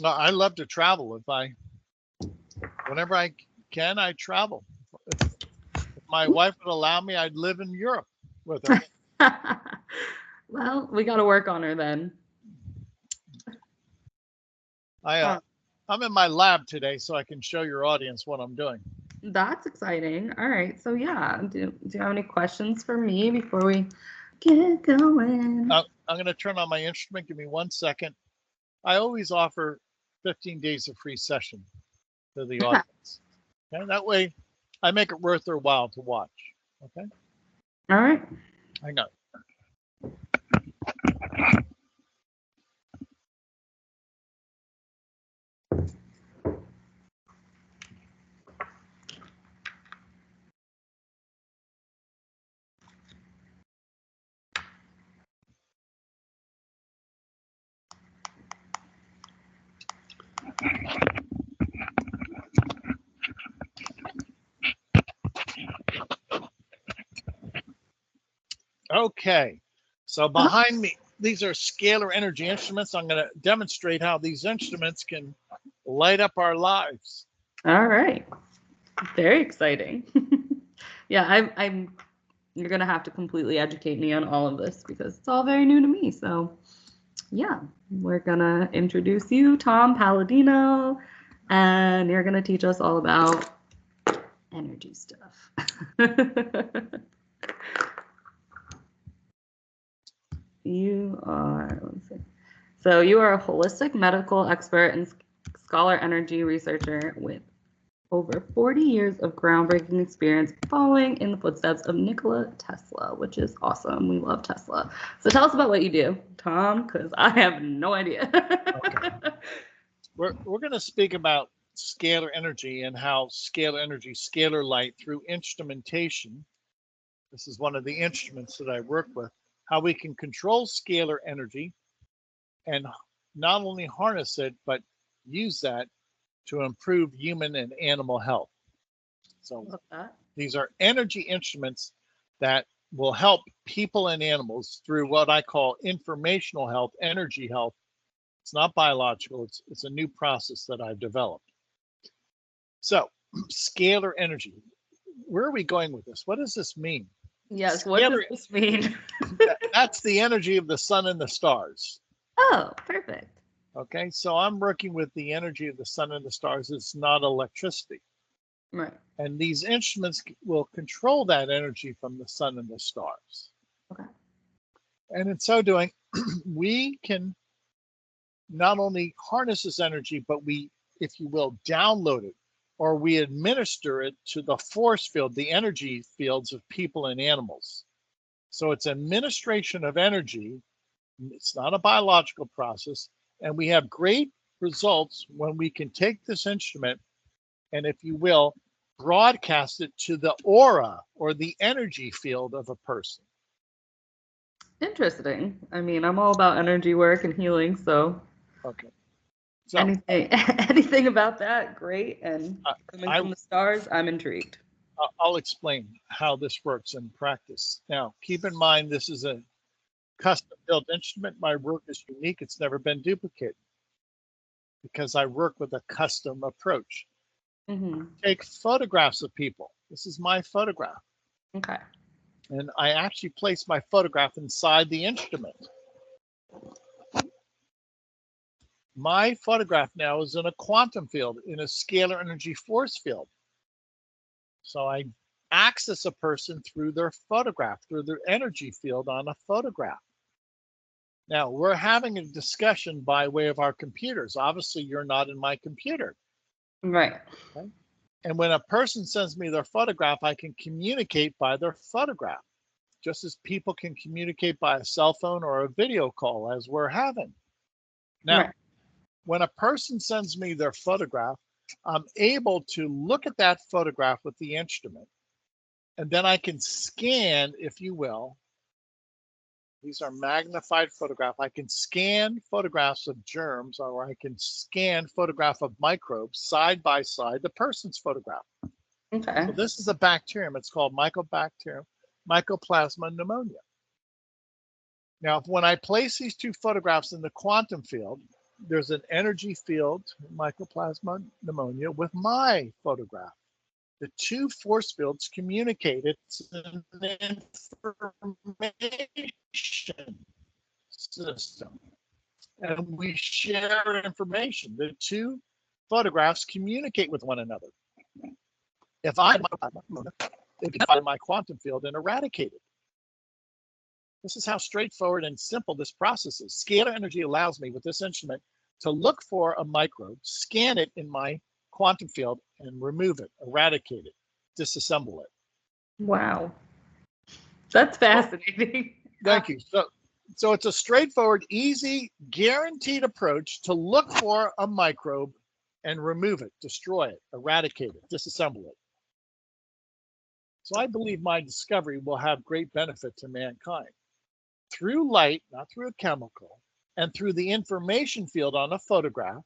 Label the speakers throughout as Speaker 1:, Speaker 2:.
Speaker 1: I love to travel. Whenever I can, I travel. If my wife would allow me, I'd live in Europe with her.
Speaker 2: Well, we got to work on her then.
Speaker 1: I,
Speaker 2: Uh,
Speaker 1: I'm in my lab today, so I can show your audience what I'm doing.
Speaker 2: that's exciting. All right. So, yeah, do you have any questions for me before we get going?
Speaker 1: I'm going to turn on my instrument. Give me 1 second. I always offer 15 days of free session to the audience. Okay, that way I make it worth their while to watch. Okay,
Speaker 2: All right.
Speaker 1: hang on. Okay, so behind me, these are scalar energy instruments. I'm going to demonstrate how these instruments can light up our lives.
Speaker 2: All right. Very exciting. Yeah, I'm you're gonna have to completely educate me on all of this because it's all very new to me. So yeah, we're gonna introduce you, Tom Paladino, and you're gonna teach us all about energy stuff. You are, let's see. So you are a holistic medical expert and scholar energy researcher with over 40 years of groundbreaking experience following in the footsteps of Nikola Tesla, which is awesome. We love Tesla. So tell us about what you do, Tom, because I have no idea.
Speaker 1: Okay. We're going to speak about scalar energy and how scalar energy, scalar light through instrumentation. This is one of the instruments that I work with, how we can control scalar energy and not only harness it, but use that to improve human and animal health. So
Speaker 2: Love that.
Speaker 1: these are energy instruments that will help people and animals through what I call informational health, energy health. It's not biological, it's a new process that I've developed. So, scalar energy. Where are we going with this? What does this mean?
Speaker 2: Yes, what does
Speaker 1: Scalar,
Speaker 2: this mean?
Speaker 1: that's the energy of the sun and the stars.
Speaker 2: Oh, perfect.
Speaker 1: Okay, so I'm working with the energy of the sun and the stars. It's not electricity.
Speaker 2: Right.
Speaker 1: And these instruments will control that energy from the sun and the stars.
Speaker 2: Okay.
Speaker 1: And in so doing, we can not only harness this energy, but we, if you will, download it or we administer it to the force field, the energy fields of people and animals. So it's administration of energy. It's not a biological process. And we have great results when we can take this instrument and, if you will, broadcast it to the aura or the energy field of a person.
Speaker 2: Interesting. I mean, I'm all about energy work and healing, so
Speaker 1: Okay. So
Speaker 2: anything anything about that, great. And coming
Speaker 1: I,
Speaker 2: from the stars, I'm intrigued.
Speaker 1: I'll explain how this works in practice. Now, keep in mind, this is a custom built instrument. My work is unique. It's never been duplicated because I work with a custom approach.
Speaker 2: Mm-hmm.
Speaker 1: Take photographs of people. This is my photograph.
Speaker 2: Okay.
Speaker 1: And I actually place my photograph inside the instrument. My photograph now is in a quantum field, in a scalar energy force field. So I access a person through their photograph, through their energy field on a photograph. Now, we're having a discussion by way of our computers. Obviously, you're not in my computer.
Speaker 2: Right.
Speaker 1: Okay? And when a person sends me their photograph, I can communicate by their photograph, just as people can communicate by a cell phone or a video call as we're having. Now,
Speaker 2: Right.
Speaker 1: when a person sends me their photograph, I'm able to look at that photograph with the instrument, and then I can scan, if you will. These are magnified photographs. I can scan photographs of germs, or I can scan photograph of microbes side by side the person's photograph.
Speaker 2: Okay.
Speaker 1: So this is a bacterium. It's called Mycobacterium, Mycoplasma pneumonia. Now, when I place these two photographs in the quantum field, there's an energy field, Mycoplasma pneumonia, with my photograph. The two force fields communicate. It's an information system. And we share information. The two photographs communicate with one another. If I they can find my quantum field and eradicate it. This is how straightforward and simple this process is. Scalar energy allows me with this instrument to look for a microbe, scan it in my quantum field, and remove it, eradicate it, disassemble it.
Speaker 2: Wow. That's fascinating.
Speaker 1: Thank you. So it's a straightforward, easy, guaranteed approach to look for a microbe and remove it, destroy it, eradicate it, disassemble it. So I believe my discovery will have great benefit to mankind. Through light, not through a chemical, and through the information field on a photograph.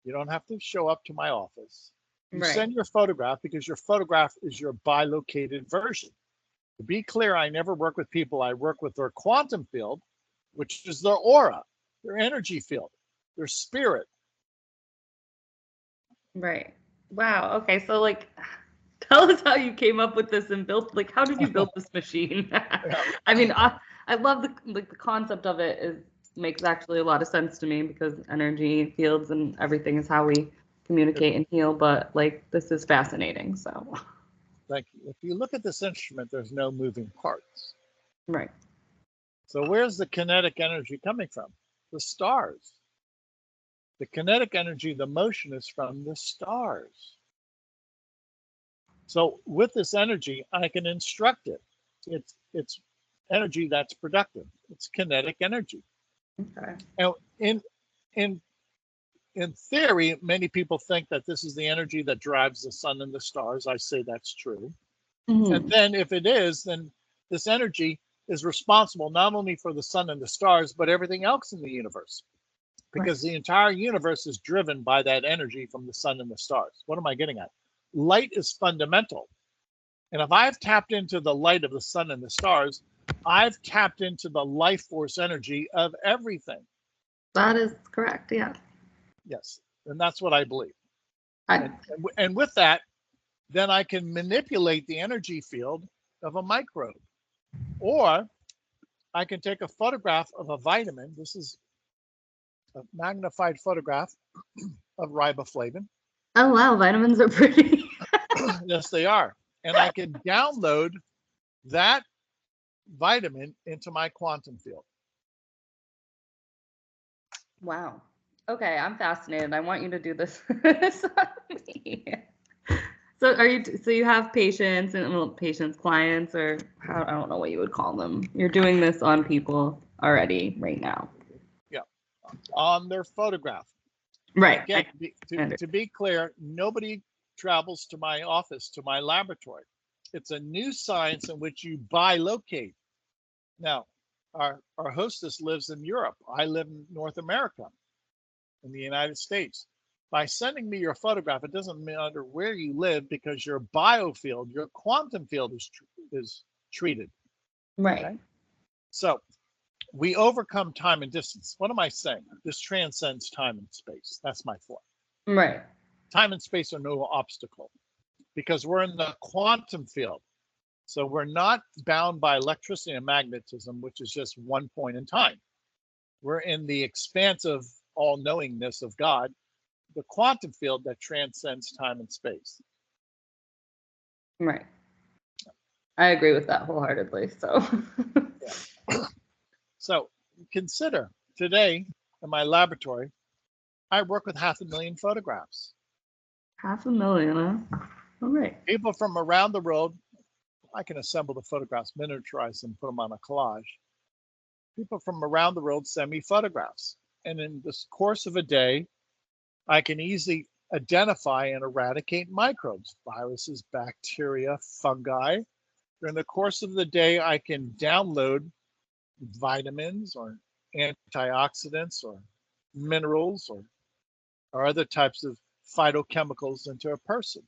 Speaker 1: You don't have to show up to my office. You send your photograph because your photograph is your bilocated version. To be clear, I never work with people. I work with their quantum field, which is their aura, their energy field, their spirit.
Speaker 2: Right. Wow. Okay. So like, tell us how you came up with this and built, like, how did you build this machine? I mean, I love the concept of it makes actually a lot of sense to me because energy fields and everything is how we communicate and heal, but like, this is fascinating. So
Speaker 1: thank you. If you look at this instrument, there's no moving parts.
Speaker 2: Right.
Speaker 1: So where's the kinetic energy coming from? The stars. The kinetic energy, the motion is from the stars. So with this energy, I can instruct it. It's energy that's productive. It's kinetic energy.
Speaker 2: Okay.
Speaker 1: Now, in theory, many people think that this is the energy that drives the sun and the stars. I say that's true.
Speaker 2: Mm-hmm.
Speaker 1: And then if it is, then this energy is responsible not only for the sun and the stars, but everything else in the universe. Because the entire universe is driven by that energy from the sun and the stars. What am I getting at? Light is fundamental. And if I've tapped into the light of the sun and the stars, I've tapped into the life force energy of everything.
Speaker 2: That is correct. Yeah.
Speaker 1: Yes. And that's what I believe. And with that, then I can manipulate the energy field of a microbe. Or I can take a photograph of a vitamin. This is a magnified photograph of riboflavin.
Speaker 2: Oh, wow. Vitamins are pretty.
Speaker 1: Yes, they are. And I can download that vitamin into my quantum field.
Speaker 2: Wow. Okay, I'm fascinated. I want you to do this on me. So you have patients and clients, or how, I don't know what you would call them. You're doing this on people already right now.
Speaker 1: Yeah. On their photograph.
Speaker 2: Right.
Speaker 1: Again, to be clear, nobody travels to my office, to my laboratory. It's a new science in which you bilocate. Now, our hostess lives in Europe. I live in North America, in the United States. By sending me your photograph, it doesn't matter where you live because your biofield, your quantum field is treated.
Speaker 2: Right.
Speaker 1: Okay? So we overcome time and distance. What am I saying? This transcends time and space. That's my thought.
Speaker 2: Right.
Speaker 1: Time and space are no obstacle because we're in the quantum field. So we're not bound by electricity and magnetism, which is just one point in time. We're in the expansive all-knowingness of God, the quantum field that transcends time and space.
Speaker 2: Right. I agree with that wholeheartedly. So,
Speaker 1: So consider today in my laboratory, I work with 500,000 photographs.
Speaker 2: 500,000, huh? All right.
Speaker 1: People from around the world, I can assemble the photographs, miniaturize them, put them on a collage. People from around the world send me photographs. And in the course of a day, I can easily identify and eradicate microbes, viruses, bacteria, fungi. During the course of the day, I can download vitamins or antioxidants or minerals or other types of phytochemicals into a person.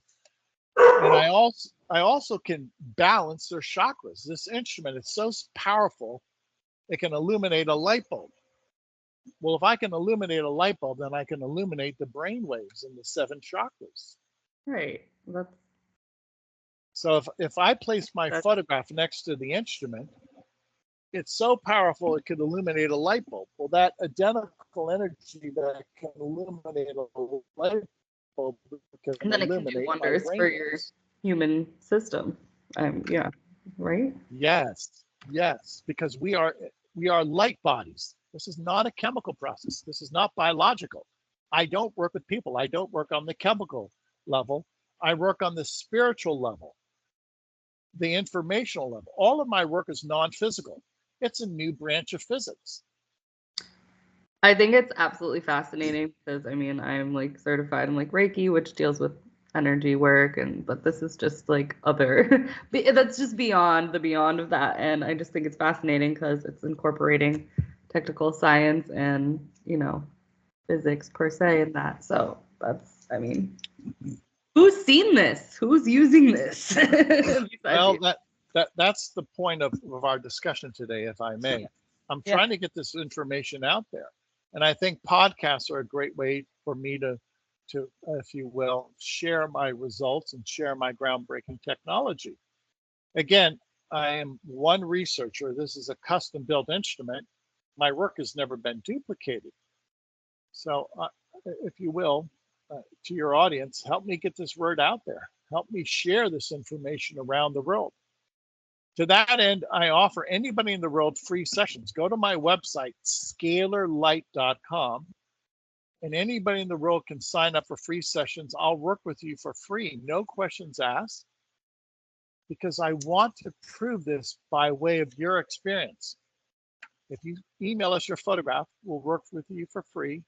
Speaker 1: And I also can balance their chakras. This instrument is so powerful, it can illuminate a light bulb. Well, if I can illuminate a light bulb, then I can illuminate the brain waves in the 7 chakras.
Speaker 2: Right. That's
Speaker 1: So if I place my
Speaker 2: that's
Speaker 1: photograph next to the instrument, it's so powerful it could illuminate a light bulb. Well, that identical energy that can illuminate a light bulb can
Speaker 2: and then it can do
Speaker 1: illuminate my
Speaker 2: wonders for
Speaker 1: brain
Speaker 2: your
Speaker 1: waves.
Speaker 2: human system. Yeah. Right?
Speaker 1: Yes, yes, because we are light bodies. This is not a chemical process. This is not biological. I don't work with people. I don't work on the chemical level. I work on the spiritual level, the informational level. All of my work is non-physical. It's a new branch of physics.
Speaker 2: I think it's absolutely fascinating because I mean I'm like certified in like Reiki, which deals with energy work, and but this is just like other that's just beyond the beyond of that, and I just think it's fascinating because it's incorporating technical science and physics per se in that. So that's I mean, who's seen this? Who's using this besides
Speaker 1: Well,
Speaker 2: you?
Speaker 1: that's the point of our discussion today, if I may. I'm
Speaker 2: Yeah.
Speaker 1: trying to get this information out there. And I think podcasts are a great way for me to, if you will, share my results and share my groundbreaking technology. Again, I am one researcher. This is a custom built instrument. My work has never been duplicated. So, if you will, to your audience, help me get this word out there. Help me share this information around the world. To that end, I offer anybody in the world free sessions. Go to my website, scalarlight.com, and anybody in the world can sign up for free sessions. I'll work with you for free, no questions asked, because I want to prove this by way of your experience. If you email us your photograph, we'll work with you for free.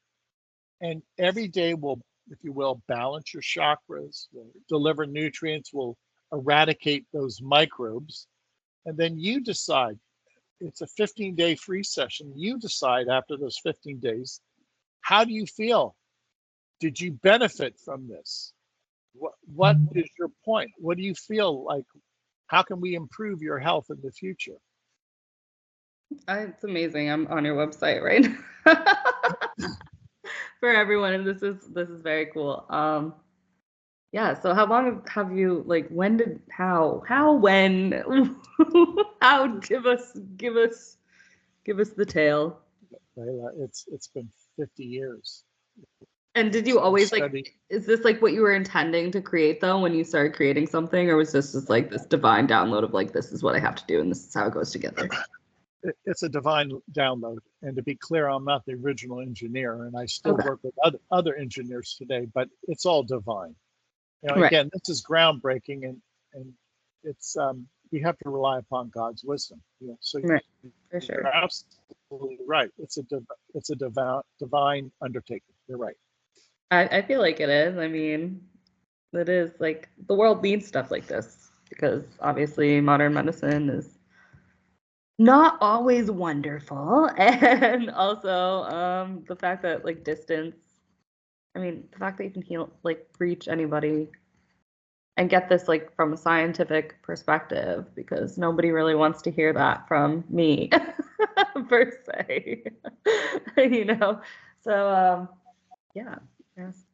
Speaker 1: And every day we'll, if you will, balance your chakras, we'll deliver nutrients, we'll eradicate those microbes. And then you decide. It's a 15-day free session. You decide after those 15 days, how do you feel? Did you benefit from this? What is your point? What do you feel like? How can we improve your health in the future?
Speaker 2: It's amazing. I'm on your website right now. For everyone, and this is very cool. Yeah, so how long have you like when did how when how give us the tale.
Speaker 1: Leila, it's been 50 years.
Speaker 2: And did you
Speaker 1: So I
Speaker 2: always like
Speaker 1: studied.
Speaker 2: is this like what you were intending to create though when you started creating something, or was this just like this divine download of like this is what I have to do and this is how it goes together?
Speaker 1: It's a divine download. And to be clear, I'm not the original engineer, and I still
Speaker 2: Okay.
Speaker 1: work with other engineers today. But it's all divine.
Speaker 2: Right.
Speaker 1: Again, this is groundbreaking, and it's we have to rely upon God's wisdom. So
Speaker 2: Right. For
Speaker 1: you're
Speaker 2: sure.
Speaker 1: absolutely right. It's a divine undertaking. You're right.
Speaker 2: I feel like it is. I mean, it is like the world needs stuff like this because obviously modern medicine is not always wonderful. And also the fact that like distance, I mean, the fact that you can heal, like reach anybody and get this like from a scientific perspective because nobody really wants to hear that from me per se. you know. So yeah. Yes.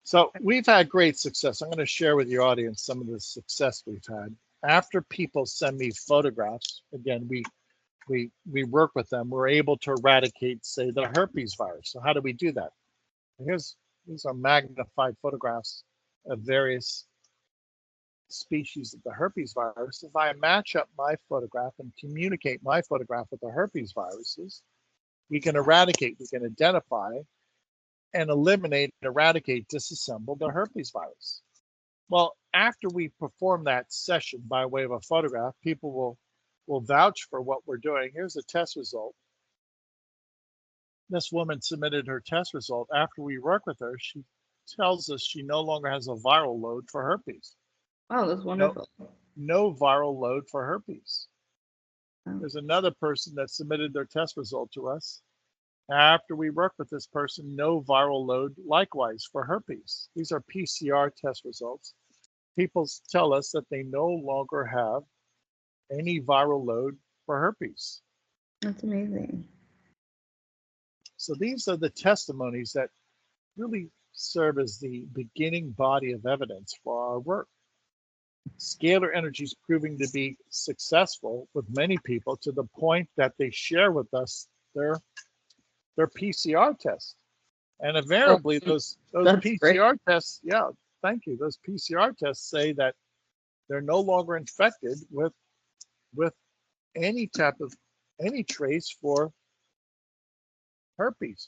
Speaker 1: So we've had great success. I'm going to share with your audience some of the success we've had. After people send me photographs, again, we work with them. We're able to eradicate, say, the herpes virus. So how do we do that? These are magnified photographs of various species of the herpes virus. If I match up my photograph and communicate my photograph with the herpes viruses, we can eradicate, we can identify and eliminate, eradicate, disassemble the herpes virus. Well, after we perform that session by way of a photograph, people will vouch for what we're doing. Here's a test result. This woman submitted her test result. After we work with her, she tells us she no longer has a viral load for herpes.
Speaker 2: Oh, that's
Speaker 1: No,
Speaker 2: wonderful.
Speaker 1: no viral load for herpes.
Speaker 2: Oh,
Speaker 1: There's another person that submitted their test result to us. After we work with this person, no viral load likewise for herpes. These are PCR test results. People tell us that they no longer have any viral load for herpes.
Speaker 2: that's amazing.
Speaker 1: So these are the testimonies that really serve as the beginning body of evidence for our work. Scalar energy is proving to be successful with many people to the point that they share with us their PCR tests. And invariably, those
Speaker 2: That's great.
Speaker 1: PCR tests, yeah, thank you. Those PCR tests say that they're no longer infected with any trace for herpes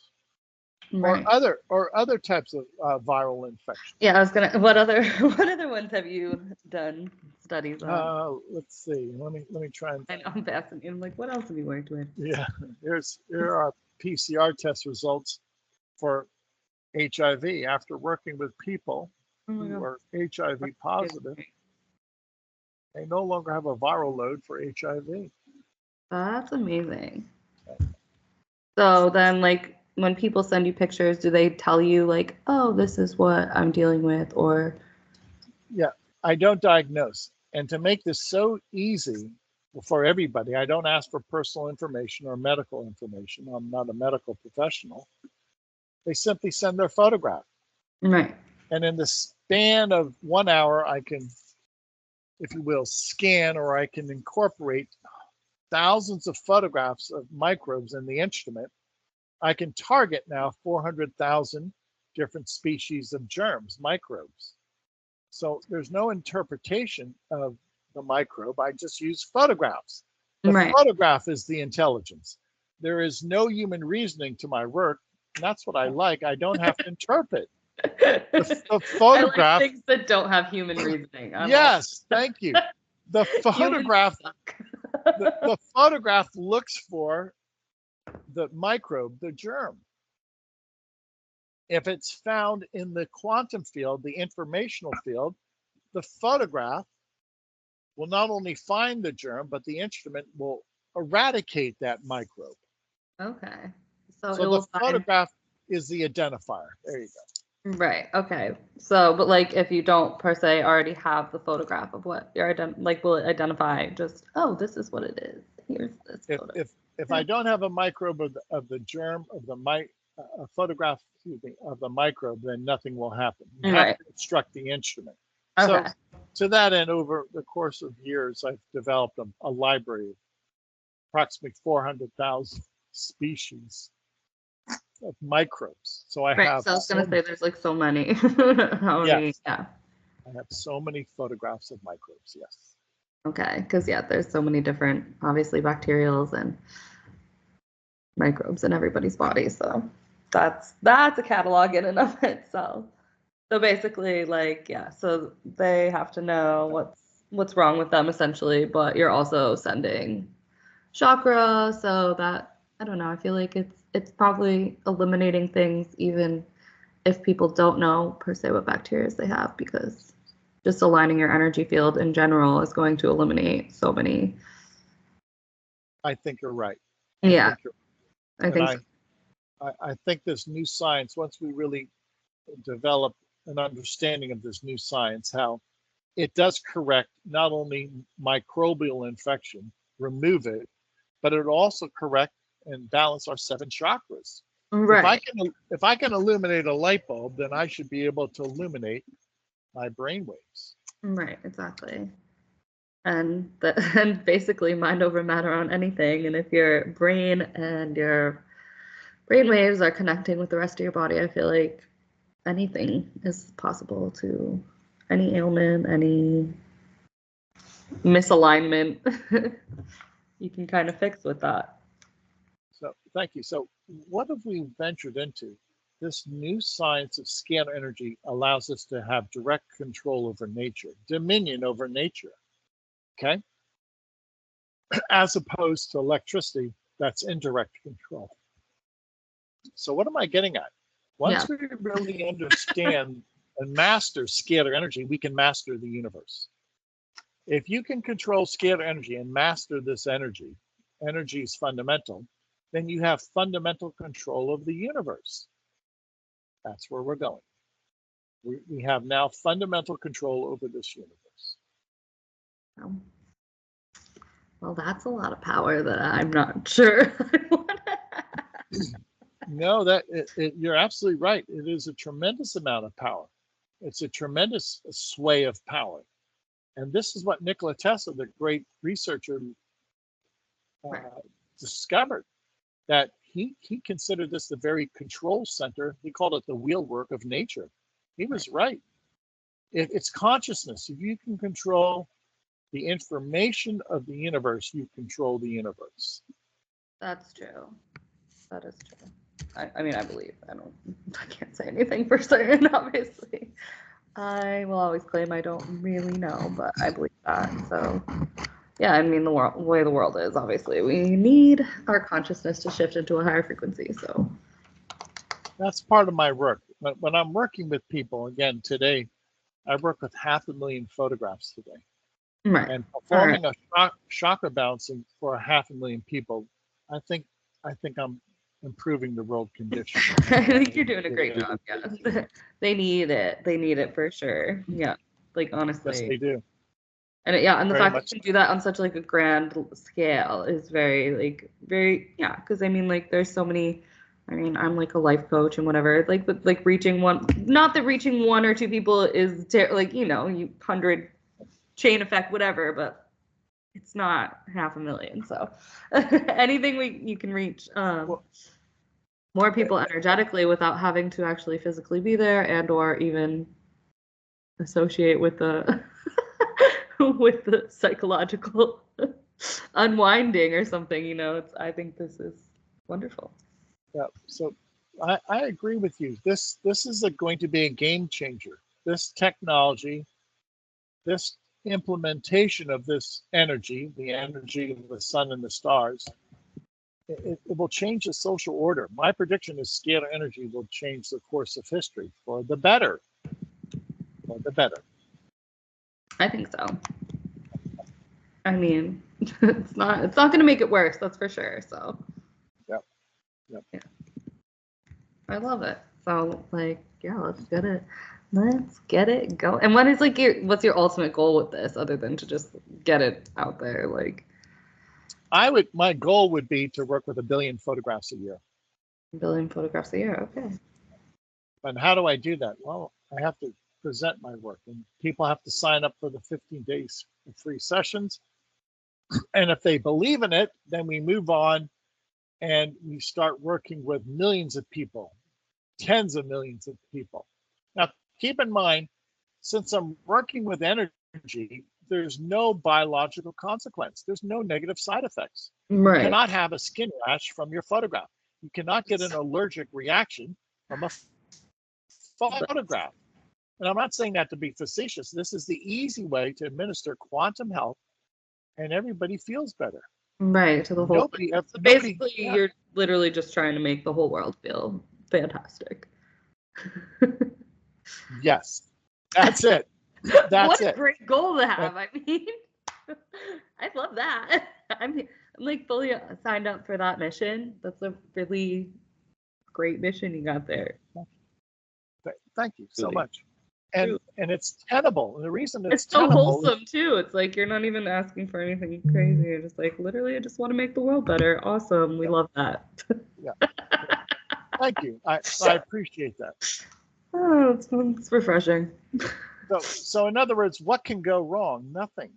Speaker 2: Right.
Speaker 1: or other types of viral infections.
Speaker 2: Yeah, I was gonna. What other what other ones have you done studies on?
Speaker 1: Let's see. Let me try and
Speaker 2: I know I'm fascinated. I'm like, what else have you worked with?
Speaker 1: yeah. Here are PCR test results for HIV after working with people
Speaker 2: Oh my
Speaker 1: who
Speaker 2: God.
Speaker 1: are HIV positive. They no longer have a viral load for HIV.
Speaker 2: That's amazing. So then, like, when people send you pictures, do they tell you like, oh, this is what I'm dealing with, or?
Speaker 1: Yeah, I don't diagnose. And to make this so easy for everybody, I don't ask for personal information or medical information. I'm not a medical professional. They simply send their photograph.
Speaker 2: Right.
Speaker 1: And in the span of 1 hour, I can, if you will, scan, or I can incorporate thousands of photographs of microbes in the instrument. I can target now 400,000 different species of germs, microbes. So there's no interpretation of the microbe. I just use photographs. The
Speaker 2: Right.
Speaker 1: photograph is the intelligence. There is no human reasoning to my work. And that's what I like. I don't have to interpret. The
Speaker 2: I
Speaker 1: photograph.
Speaker 2: like things that don't have human reasoning.
Speaker 1: Yes, thank you. The
Speaker 2: Humans
Speaker 1: photograph.
Speaker 2: suck.
Speaker 1: The photograph looks for the microbe, the germ. If it's found in the quantum field, the informational field, the photograph will not only find the germ, but the instrument will eradicate that microbe.
Speaker 2: Okay. So it
Speaker 1: So the
Speaker 2: will find.
Speaker 1: photograph is the identifier. There you go.
Speaker 2: Right. Okay. So, but like if you don't per se already have the photograph of what you're like, will it identify just, oh, this is what it is. Here's this
Speaker 1: If
Speaker 2: photo.
Speaker 1: if I don't have a microbe of the germ of the a photograph, excuse me, of the microbe, then nothing will happen. You have
Speaker 2: Right.
Speaker 1: to instruct the instrument.
Speaker 2: Okay.
Speaker 1: So to that end, over the course of years, I've developed a library of approximately 400,000 species of microbes. So I
Speaker 2: Right.
Speaker 1: have
Speaker 2: So I was gonna say there's like so many. How many?
Speaker 1: yes,
Speaker 2: Yeah.
Speaker 1: I have so many photographs of microbes. Yes.
Speaker 2: Okay. Because yeah, there's so many different, obviously, bacterials and microbes in everybody's body. So that's a catalog in and of itself. So basically, like, yeah, so they have to know what's wrong with them essentially, but you're also sending chakra, so that I don't know, I feel like it's probably eliminating things even if people don't know per se what bacteria they have, because just aligning your energy field in general is going to eliminate so many.
Speaker 1: I think you're right.
Speaker 2: Yeah, I
Speaker 1: And
Speaker 2: think so.
Speaker 1: I think this new science, once we really develop an understanding of this new science, how it does correct not only microbial infection, remove it, but it also correct and balance our 7 chakras.
Speaker 2: Right,
Speaker 1: If I can illuminate a light bulb, then I should be able to illuminate my brain waves.
Speaker 2: right, exactly. And and basically mind over matter on anything. And if your brain and your brain waves are connecting with the rest of your body, I feel like anything is possible, to any ailment, any misalignment, you can kind of fix with that.
Speaker 1: So thank you. So what have we ventured into? This new science of scalar energy allows us to have direct control over nature, dominion over nature. Okay. As opposed to electricity, that's indirect control. So what am I getting at?
Speaker 2: Yeah.
Speaker 1: Once we really understand and master scalar energy, we can master the universe. If you can control scalar energy and master this energy, energy is fundamental, then you have fundamental control of the universe. That's where we're going. We have now fundamental control over this universe.
Speaker 2: Well, that's a lot of power that I'm not sure I want to have.
Speaker 1: No, you're absolutely right. It is a tremendous amount of power. It's a tremendous sway of power. And this is what Nikola Tesla, the great researcher,
Speaker 2: Right.
Speaker 1: discovered, that he considered this the very control center. He called it the wheelwork of nature. He was right. It's consciousness. If you can control the information of the universe, you control the universe.
Speaker 2: That's true. That is true. I mean, I believe. I can't say anything for certain, obviously. I will always claim I don't really know, but I believe that. So, yeah, I mean, the way the world is, obviously, we need our consciousness to shift into a higher frequency. So,
Speaker 1: That's part of my work. But when I'm working with people, again, today, I work with 500,000 photographs today.
Speaker 2: right.
Speaker 1: And performing a chakra balancing for 500,000 people, I think I'm improving the world condition.
Speaker 2: I think you're doing a great job. Yeah, they need it. They need it for sure. Yeah, like honestly.
Speaker 1: Yes, they do.
Speaker 2: And and the
Speaker 1: Very
Speaker 2: fact that
Speaker 1: much
Speaker 2: you can do that on such like a grand scale is very yeah. Because I mean, like, there's so many. I mean, I'm like a life coach and whatever. Like, but like reaching one, not that reaching one or two people is like, you 100 chain effect, whatever. But it's not 500,000. So anything you can reach
Speaker 1: Well,
Speaker 2: more people energetically without having to actually physically be there and or even associate with the with the psychological unwinding or something. I think this is wonderful.
Speaker 1: yeah. So I agree with you. This is going to be a game changer. This technology, this implementation of this energy, the energy of the sun and the stars, it will change the social order. My prediction is scalar energy will change the course of history for the better. For the better.
Speaker 2: I think so. I mean, it's not going to make it worse, that's for sure. So
Speaker 1: Yep.
Speaker 2: Yeah. I love it. So like, yeah, let's get it go. And what is like what's your ultimate goal with this, other than to just get it out there? Like,
Speaker 1: my goal would be to work with 1 billion photographs a year.
Speaker 2: 1 billion photographs a year. Okay.
Speaker 1: And how do I do that? Well, I have to present my work, and people have to sign up for the 15 days of free sessions. And if they believe in it, then we move on and we start working with millions of people, tens of millions of people. Now, keep in mind, since I'm working with energy, there's no biological consequence. There's no negative side effects.
Speaker 2: Right.
Speaker 1: You cannot have a skin rash from your photograph. You cannot get an allergic reaction from a photograph. And I'm not saying that to be facetious. This is the easy way to administer quantum health, and everybody feels better.
Speaker 2: Right, to the whole
Speaker 1: Nobody,
Speaker 2: thing. So basically, you're literally just trying to make the whole world feel fantastic.
Speaker 1: Yes, that's it. That's
Speaker 2: what a great goal to have. I mean, I love that. I'm like fully signed up for that mission. That's a really great mission you got there.
Speaker 1: Thank you so much. And it's tenable. And the reason it's
Speaker 2: so
Speaker 1: tenable
Speaker 2: wholesome too. It's like you're not even asking for anything crazy. You're just like, literally, I just want to make the world better. Awesome. We love that.
Speaker 1: Yeah. Thank you. I appreciate that.
Speaker 2: Oh, it's refreshing.
Speaker 1: So in other words, what can go wrong? Nothing.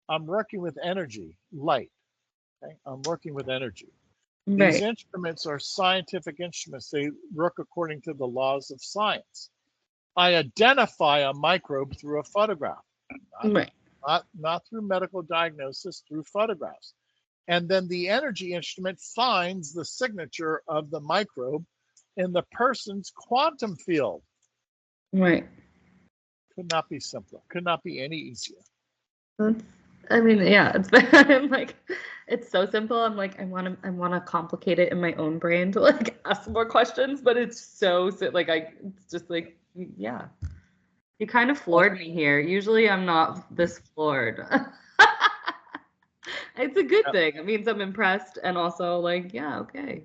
Speaker 1: I'm working with energy, light. Okay? I'm working with energy.
Speaker 2: Right.
Speaker 1: These instruments are scientific instruments. They work according to the laws of science. I identify a microbe through a photograph, not through medical diagnosis, through photographs. And then the energy instrument finds the signature of the microbe in the person's quantum field.
Speaker 2: Right.
Speaker 1: Could not be simpler. Could not be any easier.
Speaker 2: I mean, yeah, I'm like, it's so simple. I'm like, I want to complicate it in my own brain to like ask more questions, but it's so like it's just like, yeah. You kind of floored me here. Usually I'm not this floored. It's a good thing. It means I'm impressed and also like, yeah, okay.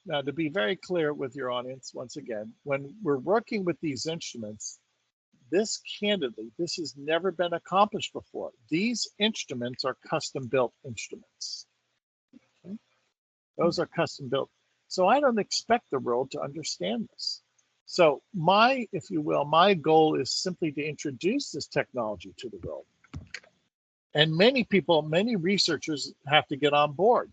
Speaker 1: Now, to be very clear with your audience, once again, when we're working with these instruments, this has never been accomplished before. These instruments are custom built instruments. Okay? Those are custom built. So I don't expect the world to understand this. So my, if you will, my goal is simply to introduce this technology to the world. And many people, many researchers have to get on board.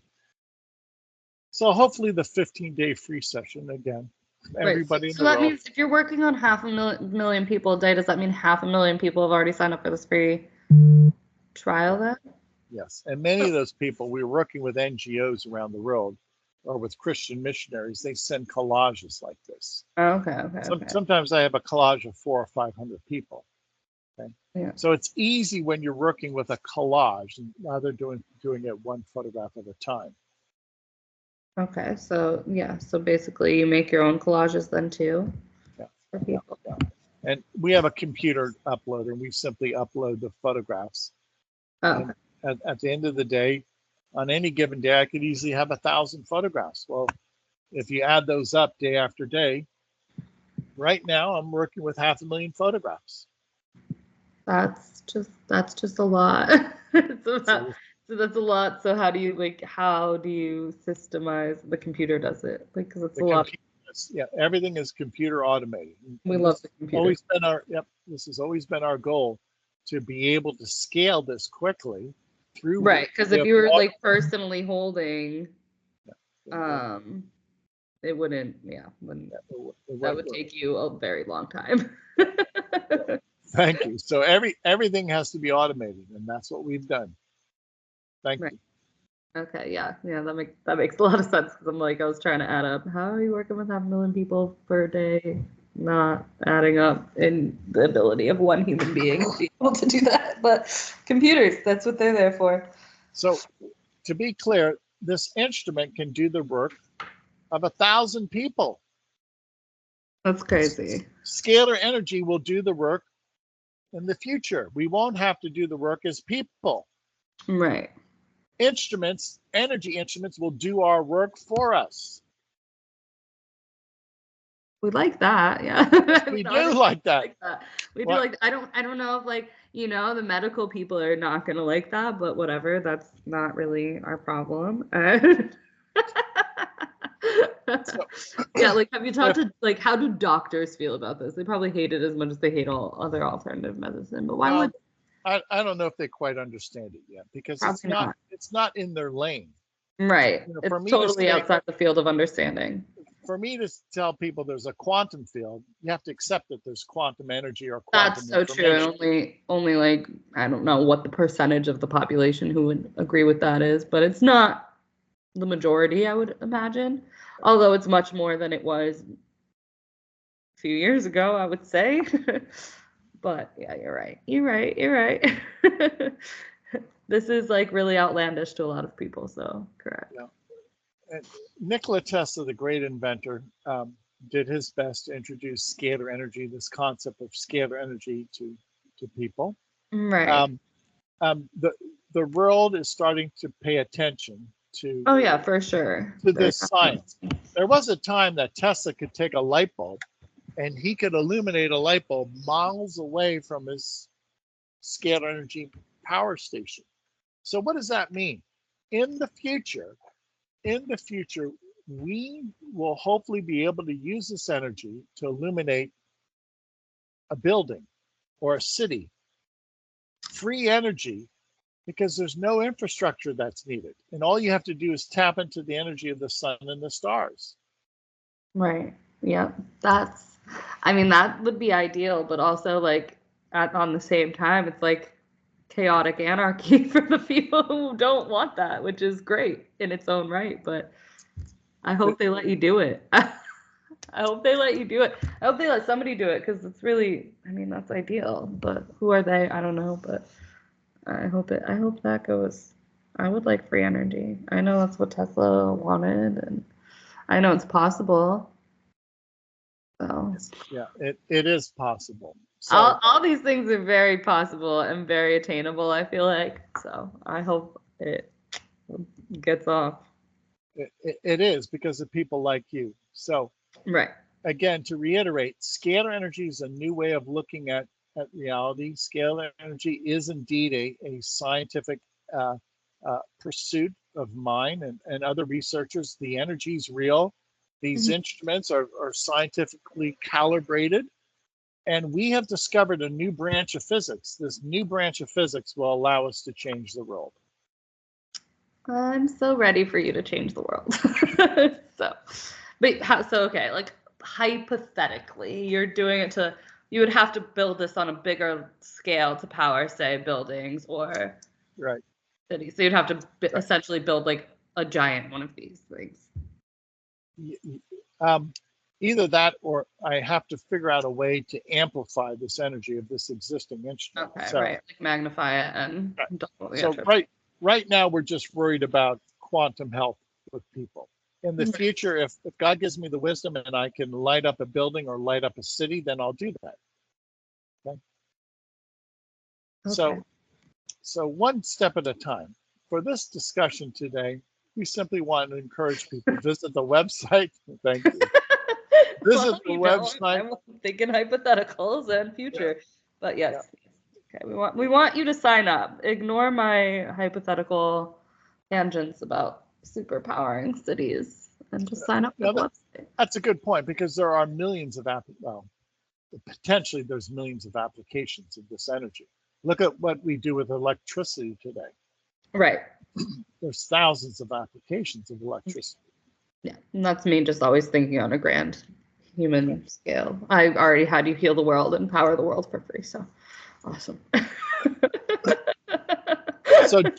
Speaker 1: So hopefully the 15-day free session, again,
Speaker 2: Right.
Speaker 1: everybody in
Speaker 2: So
Speaker 1: the
Speaker 2: that
Speaker 1: world.
Speaker 2: means if you're working on 500,000 people a day, does that mean 500,000 people have already signed up for this free trial then?
Speaker 1: Yes. And many of those people, we were working with NGOs around the world or with Christian missionaries. They send collages like this.
Speaker 2: Okay, okay.
Speaker 1: Sometimes I have a collage of 400 or 500 people. Okay.
Speaker 2: Yeah.
Speaker 1: So it's easy when you're working with a collage rather than doing it one photograph at a time.
Speaker 2: Okay, so yeah, so basically you make your own collages then too
Speaker 1: Yeah.
Speaker 2: for people.
Speaker 1: Yeah. And we have a computer uploader, and we simply upload the photographs.
Speaker 2: Oh,
Speaker 1: And at the end of the day, on any given day, I could easily have 1,000 photographs. Well, if you add those up day after day, right now I'm working with 500,000 photographs.
Speaker 2: that's just a lot. So that's a lot. So how do you systemize the computer does it? Like, because it's
Speaker 1: The
Speaker 2: a lot.
Speaker 1: computer, yeah, everything is computer automated.
Speaker 2: We
Speaker 1: And
Speaker 2: love
Speaker 1: this
Speaker 2: the
Speaker 1: has
Speaker 2: computer.
Speaker 1: always been our, this has always been our goal, to be able to scale this quickly through.
Speaker 2: Right, because if you were like personally holding, it wouldn't, that would take you a very long time.
Speaker 1: Thank you. So everything has to be automated, and that's what we've done. Thank you.
Speaker 2: Okay, yeah, that makes a lot of sense because I was trying to add up. How are you working with 500,000 people per day? Not adding up in the ability of one human being to be able to do that. But computers, that's what they're there for.
Speaker 1: So to be clear, this instrument can do the work of 1,000 people.
Speaker 2: That's crazy.
Speaker 1: Scalar energy will do the work in the future. We won't have to do the work as people.
Speaker 2: Right.
Speaker 1: Instruments, energy instruments, will do our work for us.
Speaker 2: We like that, yeah.
Speaker 1: We do like that.
Speaker 2: We do like. I don't know if the medical people are not gonna like that, but whatever. That's not really our problem. Yeah, have you talked to how do doctors feel about this? They probably hate it as much as they hate all other alternative medicine. But why would
Speaker 1: I don't know if they quite understand it yet, because it's not in their lane.
Speaker 2: Right. It's totally outside the field of understanding.
Speaker 1: For me to tell people there's a quantum field, you have to accept that there's quantum energy or quantum
Speaker 2: information. That's so true. Only I don't know what the percentage of the population who would agree with that is, but it's not the majority, I would imagine. Although it's much more than it was a few years ago, I would say. But yeah, you're right. This is really outlandish to a lot of people, so correct.
Speaker 1: Yeah. And Nikola Tesla, the great inventor, did his best to introduce scalar energy, this concept of scalar energy to people.
Speaker 2: Right.
Speaker 1: The world is starting to pay attention to.
Speaker 2: Oh yeah, for sure.
Speaker 1: To this science. There was a time that Tesla could take a light bulb, and he could illuminate a light bulb miles away from his scalar energy power station. So what does that mean? In the future, we will hopefully be able to use this energy to illuminate a building or a city. Free energy, because there's no infrastructure that's needed. And all you have to do is tap into the energy of the sun and the stars.
Speaker 2: Right. Yeah. That would be ideal, but also on the same time, it's chaotic anarchy for the people who don't want that, which is great in its own right. But I hope they let you do it. I hope they let you do it. I hope they let somebody do it, because it's really, that's ideal. But who are they? I don't know. But I hope that goes. I would like free energy. I know that's what Tesla wanted, and I know it's possible. So
Speaker 1: yeah, it is possible. So
Speaker 2: all these things are very possible and very attainable, I feel like. So I hope it gets off.
Speaker 1: It is, because of people like you. So
Speaker 2: right.
Speaker 1: Again, to reiterate, scalar energy is a new way of looking at reality. Scalar energy is indeed a scientific pursuit of mine and other researchers. The energy is real. These instruments are scientifically calibrated, and we have discovered a new branch of physics. This new branch of physics will allow us to change the world.
Speaker 2: I'm so ready for you to change the world. Okay, like hypothetically, you're doing it to, you would have to build this on a bigger scale to power, say, buildings or
Speaker 1: Right.
Speaker 2: cities. So you'd have to essentially build like a giant one of these things.
Speaker 1: Either that, or I have to figure out a way to amplify this energy of this existing instrument.
Speaker 2: Okay,
Speaker 1: so,
Speaker 2: right. Like magnify it and
Speaker 1: right. So right now we're just worried about quantum health with people. In the future, if God gives me the wisdom and I can light up a building or light up a city, then I'll do that. Okay. So one step at a time. For this discussion today, we simply want to encourage people to visit the website. Thank you. Visit the website.
Speaker 2: I'm thinking hypotheticals and future, but yes. Yeah. Okay, we want you to sign up. Ignore my hypothetical tangents about superpowering cities and just sign up for the website.
Speaker 1: That's a good point, because there are millions of potentially there's millions of applications of this energy. Look at what we do with electricity today.
Speaker 2: Right.
Speaker 1: There's thousands of applications of electricity.
Speaker 2: Yeah, and that's me just always thinking on a grand human scale. I already had you heal the world and power the world for free, so awesome.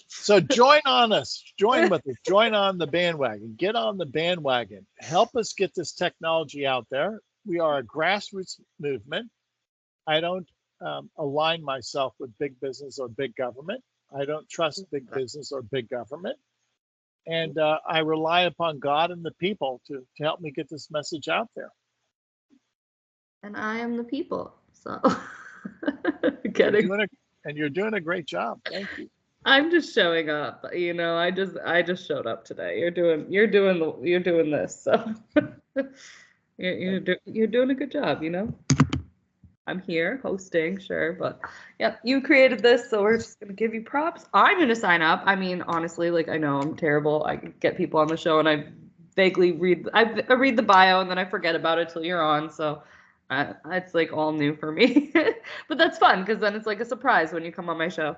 Speaker 1: So join on us, join with us, join on the bandwagon, get on the bandwagon, help us get this technology out there. We are a grassroots movement. I don't align myself with big business or big government. I don't trust big business or big government. And I rely upon God and the people to help me get this message out there.
Speaker 2: And I am the people, so
Speaker 1: you're doing a great job. Thank you.
Speaker 2: I'm just showing up. I just showed up today. You're doing this, so you're doing a good job. I'm here hosting, sure, but yeah, you created this, so we're just gonna give you props. I'm gonna sign up. I mean, honestly, like, I know I'm terrible. I get people on the show and I vaguely read the bio and then I forget about it till you're on. So it's like all new for me, but that's fun because then it's like a surprise when you come on my show.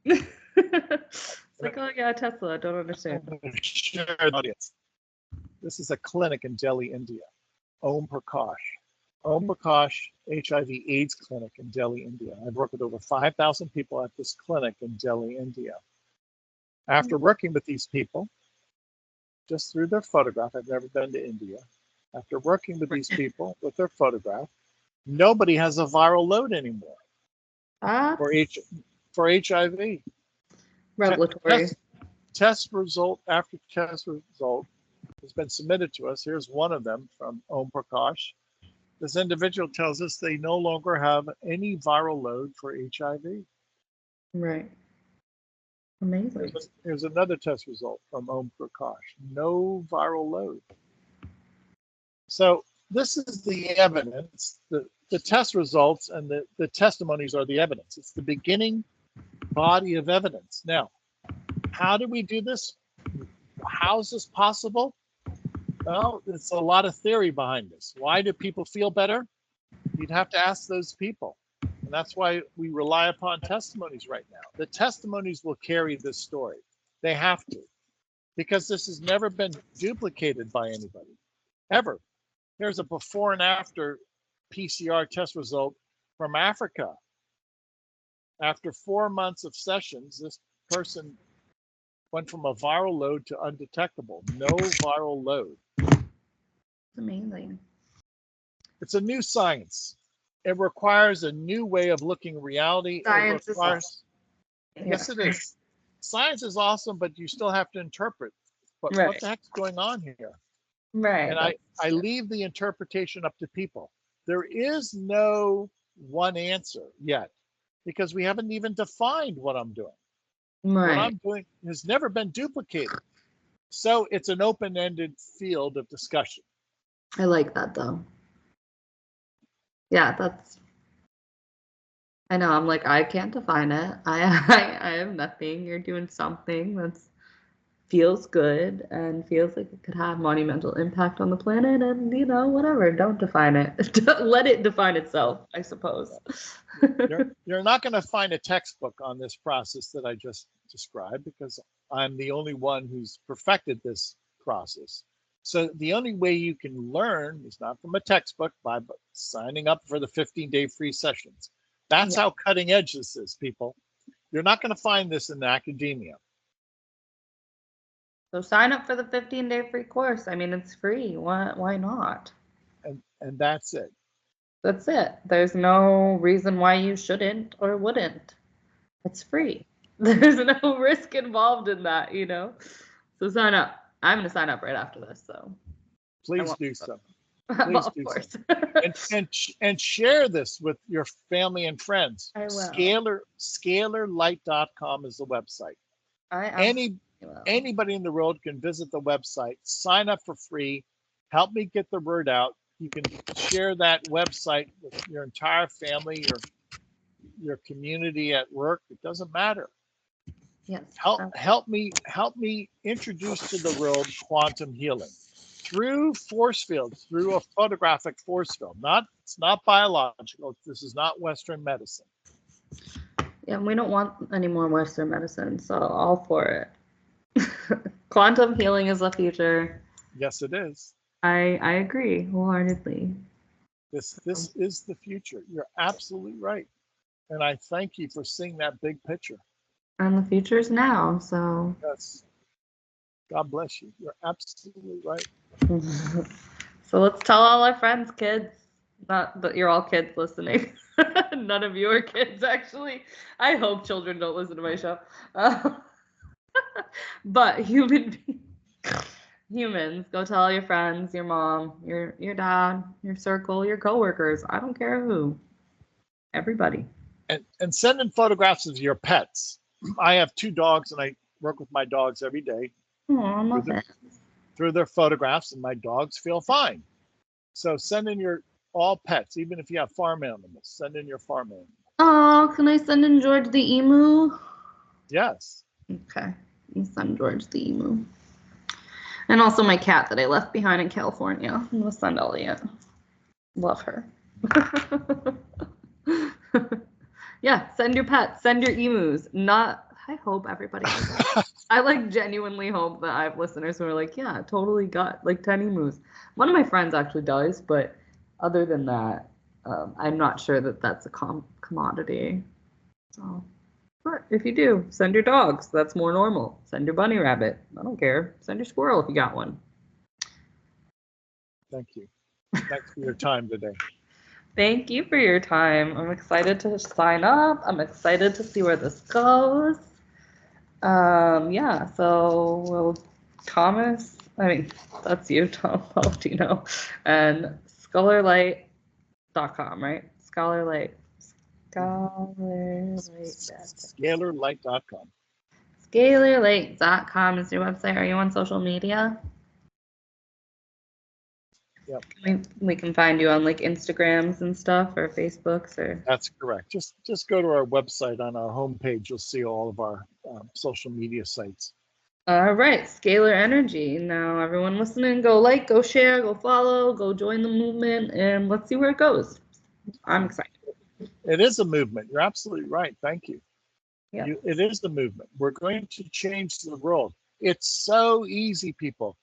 Speaker 2: It's like, oh yeah, Tesla. I don't understand.
Speaker 1: Share the audience. This is a clinic in Delhi, India. Om Prakash. Om Prakash HIV/AIDS clinic in Delhi, India. I've worked with over 5,000 people at this clinic in Delhi, India. After working with these people, just through their photograph, I've never been to India. After working with these people with their photograph, nobody has a viral load anymore for HIV.
Speaker 2: Revelatory.
Speaker 1: Test result after test result has been submitted to us. Here's one of them from Om Prakash. This individual tells us they no longer have any viral load for HIV.
Speaker 2: Right. Amazing.
Speaker 1: Here's another test result from Om Prakash. No viral load. So this is the evidence. The test results and the testimonies are the evidence. It's the beginning body of evidence. Now, how do we do this? How is this possible? Well, it's a lot of theory behind this. Why do people feel better? You'd have to ask those people. And that's why we rely upon testimonies right now. The testimonies will carry this story. They have to, because this has never been duplicated by anybody, ever. Here's a before and after PCR test result from Africa. After 4 months of sessions, this person went from a viral load to undetectable. No viral load.
Speaker 2: It's amazing.
Speaker 1: It's a new science. It requires a new way of looking at reality.
Speaker 2: Science is awesome.
Speaker 1: Yes, it is. Science is awesome, but you still have to interpret. But
Speaker 2: right.
Speaker 1: What the heck's going on here?
Speaker 2: Right.
Speaker 1: And I leave the interpretation up to people. There is no one answer yet, because we haven't even defined what I'm doing.
Speaker 2: Right.
Speaker 1: What I'm doing has never been duplicated. So it's an open-ended field of discussion.
Speaker 2: I like that, though. Yeah, I know. I'm like, I can't define it. I have nothing. You're doing something that's feels good and feels like it could have monumental impact on the planet, and whatever, don't define it. Let it define itself, I suppose.
Speaker 1: You're not going to find a textbook on this process that I just described, because I'm the only one who's perfected this process. So the only way you can learn is not from a textbook, by signing up for the 15-day free sessions. That's how cutting edge this is, people. You're not going to find this in academia.
Speaker 2: So sign up for the 15-day free course. I mean, it's free. Why not?
Speaker 1: And that's it.
Speaker 2: That's it. There's no reason why you shouldn't or wouldn't. It's free. There's no risk involved in that, So sign up. I'm going to sign up right after this. So
Speaker 1: please do so.
Speaker 2: Please do course.
Speaker 1: So. and share this with your family and friends.
Speaker 2: I will.
Speaker 1: Scalarlight.com is the website. Anybody in the world can visit the website, sign up for free, help me get the word out. You can share that website with your entire family, your community at work. It doesn't matter.
Speaker 2: Yes.
Speaker 1: Help me introduce to the world quantum healing through force fields, through a photographic force field. It's not biological. This is not Western medicine.
Speaker 2: Yeah, we don't want any more Western medicine, so all for it. Quantum healing is the future.
Speaker 1: Yes, it is.
Speaker 2: I agree wholeheartedly.
Speaker 1: This is the future. You're absolutely right. And I thank you for seeing that big picture.
Speaker 2: And the future's now, so.
Speaker 1: Yes. God bless you. You're absolutely right.
Speaker 2: So let's tell all our friends, kids. Not that you're all kids listening. None of you are kids, actually. I hope children don't listen to my show. But humans, go tell your friends, your mom, your dad, your circle, your coworkers. I don't care who. Everybody.
Speaker 1: And send in photographs of your pets. I have 2 dogs, and I work with my dogs every day. Through their photographs, and my dogs feel fine. So send in all pets, even if you have farm animals. Send in your farm animals.
Speaker 2: Oh, can I send in George the emu?
Speaker 1: Yes.
Speaker 2: Okay, you send George the emu. And also my cat that I left behind in California. I'm gonna send Elliot. Love her. Yeah, send your pets, send your emus. I hope everybody I genuinely hope that I have listeners who are like, yeah, totally got 10 emus. One of my friends actually does, but other than that, I'm not sure that that's a commodity. So, but if you do, send your dogs. That's more normal. Send your bunny rabbit. I don't care. Send your squirrel if you got one.
Speaker 1: Thank you. Thanks for your time today.
Speaker 2: Thank you for your time. I'm excited to sign up. I'm excited to see where this goes. Yeah, so Thomas, that's you, Tom Paladino, and scalarlight.com, right? Scalarlight.
Speaker 1: Scalarlight.com.
Speaker 2: Scalarlight.com is your website. Are you on social media?
Speaker 1: Yep.
Speaker 2: We can find you on Instagrams and stuff, or Facebooks, or.
Speaker 1: That's correct. Just go to our website. On our homepage, you'll see all of our social media sites.
Speaker 2: All right, Scalar Energy. Now, everyone listening, go go share, go follow, go join the movement, and let's see where it goes. I'm excited.
Speaker 1: It is a movement. You're absolutely right. Thank you.
Speaker 2: Yeah.
Speaker 1: It is the movement. We're going to change the world. It's so easy, people.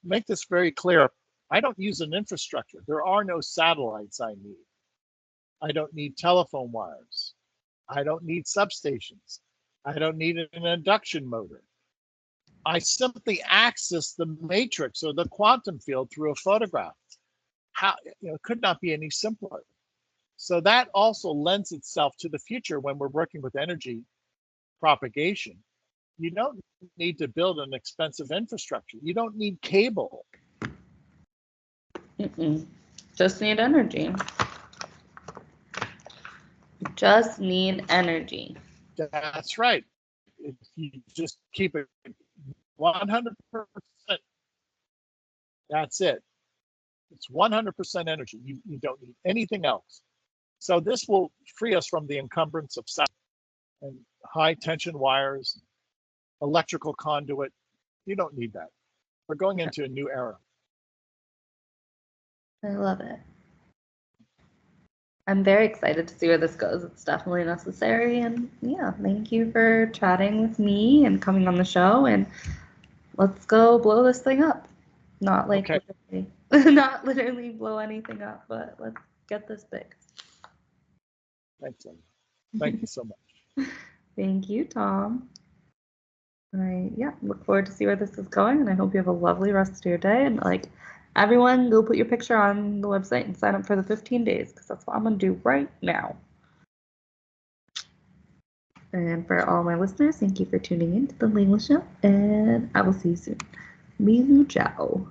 Speaker 1: Make this very clear. I don't use an infrastructure. There are no satellites I need. I don't need telephone wires. I don't need substations. I don't need an induction motor. I simply access the matrix or the quantum field through a photograph. It could not be any simpler. So that also lends itself to the future when we're working with energy propagation. You don't need to build an expensive infrastructure. You don't need cable.
Speaker 2: Just need energy. Just need energy.
Speaker 1: That's right. If you just keep it 100%, that's it. It's 100% energy. You don't need anything else. So this will free us from the encumbrance of and high tension wires, electrical conduit, You don't need that. We're going
Speaker 2: Yeah.
Speaker 1: into a new era.
Speaker 2: I love it. I'm very excited to see where this goes. It's definitely necessary. And yeah, thank you for chatting with me and coming on the show. And let's go blow this thing up. Not like
Speaker 1: Okay.
Speaker 2: literally, not literally blow anything up, but let's get this big.
Speaker 1: Thanks, Leila. Thank you so much.
Speaker 2: Thank you, Tom. Yeah, look forward to see where this is going, and I hope you have a lovely rest of your day. And like everyone, go put your picture on the website and sign up for the 15 days, because that's what I'm gonna do right now. And for all my listeners, thank you for tuning in to the Leila Show, and I will see you soon. Bisous, ciao.